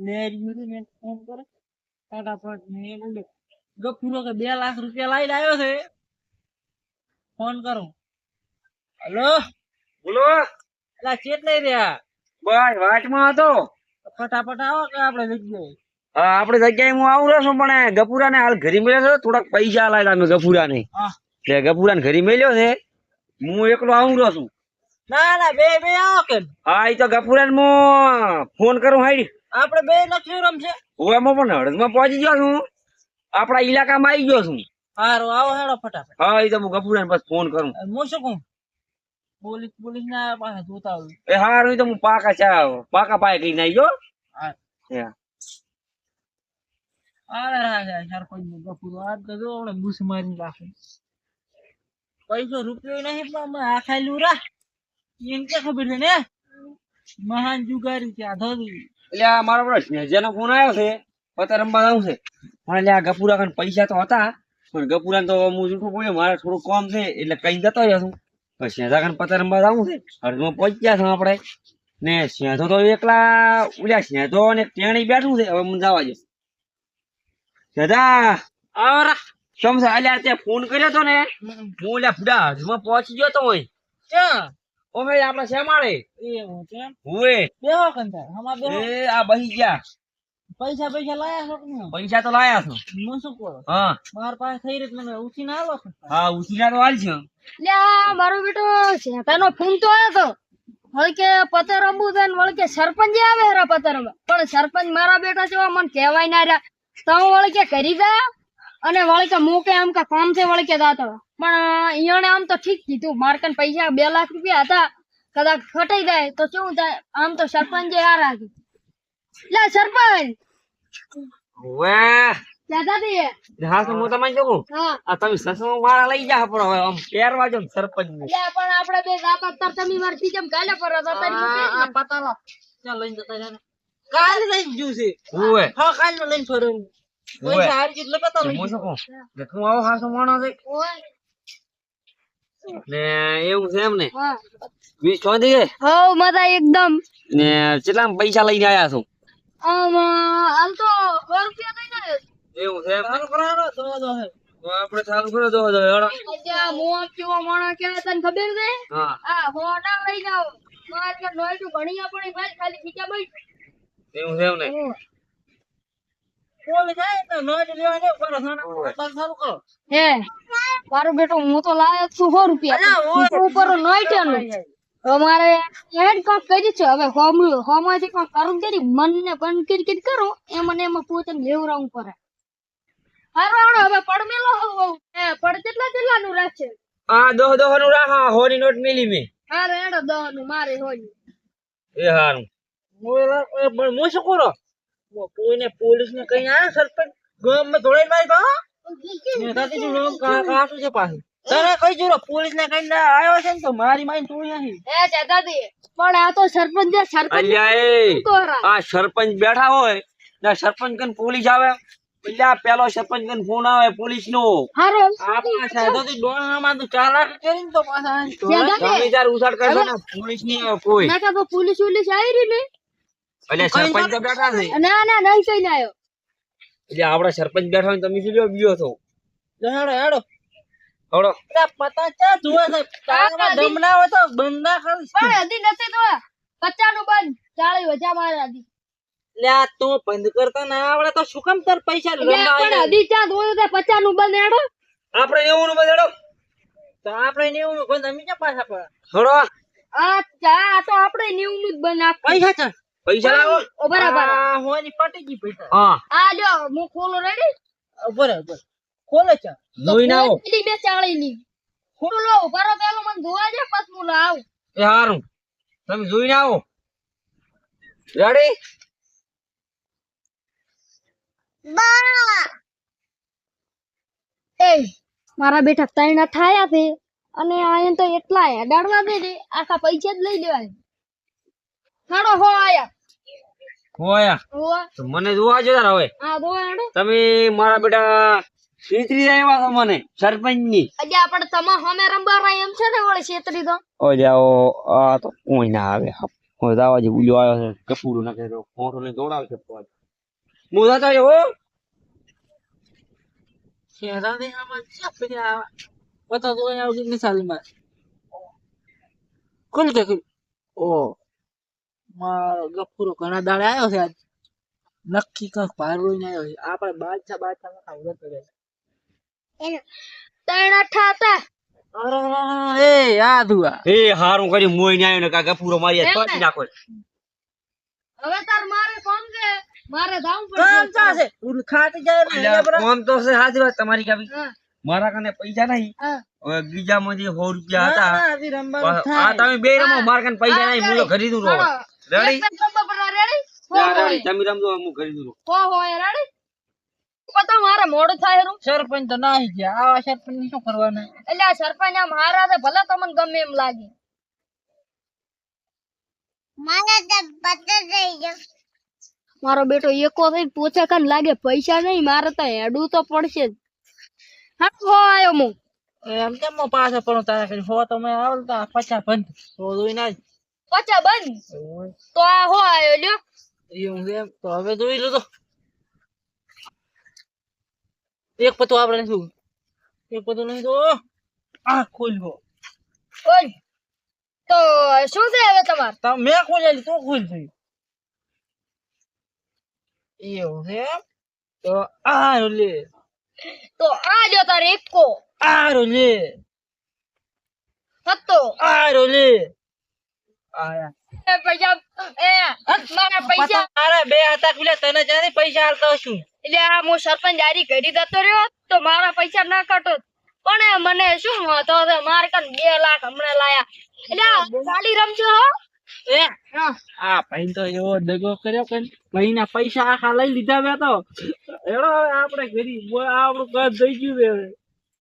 Larry મેં phone કરે ફટાફટ ને ગફુરો કે 2 લાખ રૂપિયા લઈને આવ્યો છે ફોન કરું હલો બોલો એલા ચેત નહીં રહ્યા બસ વાટમાં હતો. ફટાફટ આવો કે આપણે જગ્યાએ હા આપડે જગ્યાએ હું આવું રહ્યો છું પણ ગફુરા ને હાલ ઘરે મળ્યો છે થોડાક પૈસા લાયેલા અમે ગફુરા ને હા એટલે ગફુરા ને ઘરે મળ્યો છે હું એકલો આવું રહ્યો છું. ના ના બે આવો કે હા એ તો ગફુરા ને હું ફોન કરું હાઈડ આપણે બે નથી રમશે હું એમાં પણ હળદમાં પહોંચી ગયો છું આપડા ઇલાકામાં આવી ગયો છું. હારું આવો હેડો ફટાફટ હા એ તો હું ગફુરા ને બસ ફોન કરું. હું શું કહું પોલીસ ના પાસે જોતા આવું એ હારું એ તો હું પાકા પાય કઈ નાઈ ગયો. હા હા અરે હા સરપંચ નો ગફુરો આજ તો જો આપણે બુસ મારી રાખે પૈસો રૂપિયો નહીં પણ અમે આ ખાયલું રા એમ કે ખબર છે ને મહાન જુગારી ત્યાં ધોરી એટલે આ મારો જેનો ફોન આવ્યો છે પતા રમવા આવું છે પણ એટલે આ ગફુરા ખાન પૈસા તો હતા પણ ગફુરા તો હું જૂઠું બોલ્યો મારે થોડું કોમ છે એટલે કઈ જતો રહ્યો છું. શેઝા ખાન પતા રમવા આવું છે હળદમાં પહોંચ્યા છો આપડે ને શેઝો તો એકલા ઉલ્યા શેઝો ને ટેણી બેઠું છે હવે મને જવા દે. શેઝા આવરા સમજા અલ્યા તે ફોન કર્યો તો ને હું ઓલા ફુડા હળદમાં પહોંચી ગયો તો હોય ક્યાં ઓમે આપડે શેમાળે એવું છે હુએ બેહો કંતા હમા બેહો એ આ બહી ગયા પૈસા લાયા છો કે નહીં પૈસા તો લાયા છો. હું શું કહું હા માર પાસે થઈ રહી મને ઉઠીને આવો હા ઉછીના તો હાલ છે. લે મારો બેટો શેતાનો ફોન તો આવ્યો તો વળી કે પતે રમવું છે ને વળી કે સરપંચ આવે હરા પતે રમવા પણ સરપંચ મારા બેટા જેવા મને કહેવાય ના રહ્યા તો વળી કે કરી દે અને વળી કે મૂકે આમ કે કામ છે વળી કે દાતો પણ ઈયોને આમ તો ઠીક કીધું માર કન પૈસા 2 લાખ રૂપિયા હતા કદાચ ખટાઈ જાય તો શું થાય આમ તો સરપંચ આ રાખી લે સરપંચ વાહ દાદા દે હા તો હું તમને જોઉં હા આ તમે સસમો મારા લઈ જા પણ હવે આમ પહેરવા જો સરપંચ ને લે પણ આપણે બે દાતા તર તમે મારથી જેમ ગાલે પર હતા તારી આ પતાલો ચાલ લઈને જતા જાને કાલ લઈને જ્યું છે હુએ હા કાલ નો લઈને ફરું પૈસા હારી એટલે પતા લઈ હું શું કહું કે તું આવો હાસો માણો છે ને એવું છે એમ ને હા 20 દે હો મજા એકદમ ને કેટલા પૈસા લઈને આયા છો આમ તો 100 રૂપિયા દઈને એવું છે એમ ને? ચાલુ કરાવો દો હે તો આપણે ચાલુ કરો દો હેડો. ત્યાં મોં કેવો માણસ કેવા તને ખબર છે હા આ હોડા લઈ જાવ માર કે નોયટું ઘણી આપણી ભાઈ ખાલી ખીચા બઈ એવું છે એમ ને કોલ જાય તો નોટ લેવા દે પર સાના ચાલુ કરો હે મારો બેટો હું તો લાયો છું 100 રૂપિયા તું ઉપર નોયટાનું અમારે હેડ કોક કરી છે હવે હોમાંથી કોક કરું કરી મનને બંધ કરી કરો એમાં પોતાને લેવરાવું પડે હારો હવે પડમેલો પડ કેટલા નું રાખશે આ દો નું રાખા હોની નોટ મિલી મે હારે એડો 10 નું મારે હોય એ હારું હું શું કરો કોઈને પોલીસ ને કઈ આ સરપંચ ગામ માં ધોળાઈ મારી ગયો મેં તાતી જો કાશું છે પાછું તારે કઈ જોરો પોલીસ ને કઈ આવ્યો છે ને તો મારી માઈને તોડી નાખી એ દાદાજી પણ આ તો સરપંચ અલ્યા એ આ સરપંચ બેઠા હોય ને સરપંચ કન પોલીસ આવે એટલે પેલો સરપંચ કન ફોન આવે પોલીસ નો હારો આપણા સાધોથી ડોણામાં તો 4 લાખ કરીને તો પાછા તમે તાર ઉસાડ કરશો ને પોલીસ ની આવે કોઈ ના તો પોલીસ આવી રહી ને એટલે સરપંચ તો બેઠા છે ના નહીં કઈ ના આવ્યો એટલે આપડા સરપંચ બેઠા હોય તમે શું જો બીયો છો હેડો હેડો હવડો પતા ચા જુએ છે તારા દમ ના હોય તો બંધ ના કરીશ પણ હજી નથી તો 50 નું બંધ 40 વજા મારે હજી લે આ તો બંધ કરતા ના આવડે તો શું કામ તાર પૈસા પણ હજી ચા જોયું તે 50 નું બંધ હેડો આપણે એવું નું બધેડો તો આપણે ને એવું બંધ અમે ક્યાં પાછા પડે હવડો આ ચા તો આપણે 90 નું જ બંધ આપ પૈસા ચા પૈસા લાવો ઓ બરાબર આ હોની પટી ગઈ પૈસા હા આ લ્યો હું ખોલો રેડી બરાબર ખોલે ચા જોઈને આવો પેલી બે 40 ની ખોલો બરો પેલો મને જોવા દે પછી હું લાવ એ હારું તમે જોઈને આવો રેડી એ મારા બેટા તૈણા થાયા છે અને આયન તો એટલા હેડાડવા દે ને આખા પૈસા જ લઈ લેવાય હાડો હો આયા હોયા હો તો મને જોવા જો તાર હવે આ દો હેડો તમે મારા બેટા સીતરી આવ્યા છો મને સરપંચ ની આજે આપણે તમા હમે રંબારા એમ છે ને વળી છેતરી તો ઓ જાઓ આ તો કોઈ ના આવે હોય દાવાજી ઉલ્યો આવ્યો છે કપૂરો નાખે તો ફોટો ને દોડાવશે હું જતો રહ્યો હો શેરાને આમાં ક્યાં પડ્યા પતા તો અહીંયા આવતી નથી સાલમાં ખુલ કે ખુલ ઓ મારો ગફુરો ઘણા દાડે આવ્યો છે આજ નક્કી કંઈક ભાર રોઈને આવ્યો છે આપણે બાદશાહ માં ખાવડે પડે ત્રણ અઠા હતા. અરે એ યાદ હુઆ એ હારું કર્યું મોઈ ને આવ્યો ને કાકા પૂરો મારી પહોંચી નાખો હવે તાર મારે કોણ છે મારે જાવું કામ પડશે. ચાસે ઉર ખાટી જાય ને એના પર કોમ તો છે સાચી વાત તમારી કાવી હા, મારા કને પૈસા નહીં હા. હવે બીજામાં જે 100 રૂપિયા હતા હજી રમવાનું આ થાય તમે બે રમો મારા કને પૈસા નહીં હું તો ખરીદું રહો હાલો. રેડી એક નંબર પર રેડી? હો રેડી તમે રમજો હું ખરીદું રહો હો હોય રેડી? પતા મારે મોડું થાય રું. સરપંચ તો નાહી ગયા આવા સરપંચ ને શું કરવાના એટલે આ સરપંચ આમ હારા છે ભલે તમને ગમે એમ લાગે. મારો બેટો એકો થઈ પૂછે કન લાગે પૈસા નહીં મારે તો હેડું તો પડશે જ. હા હો આયો હું. એમ કેમ હું પાછો પણ તારા કરી હો તો મેં આવલતા 50 બંધ તો જોઈ ના પચા બંધ તો આ હો આયો લ્યો. એવું એમ તો હવે જોઈ લો તો એક પતો આપણે શું એક પતો નહીં તો આ ખોલ્યો ઓય તો શું છે હવે તમાર? તો મેં ખોલેલી તો ખોલ થઈ એવું છે એમ? તો આ લે તો આ લ્યો તાર એકો આ લે હતો. આ લે આયા એ પૈસા એ મારા પૈસા અરે બે હતા પેલા તને જાને પૈસા આલતો છું એટલે આ હું સરપંચ જારી કરી જતો રહ્યો તો મારા પૈસા ના કાટો પણ એ મને શું હતો મારે કન 2 લાખ હમણાં લાયા. એટલે આ ગાડી રમજો હો. એ હા. આ ભાઈ તો એવો દગો કર્યો કે ભાઈ ના પૈસા આખા લઈ લીધા મેં તો એડો આપણે ઘરી આપણું ઘર દઈ ગયું હવે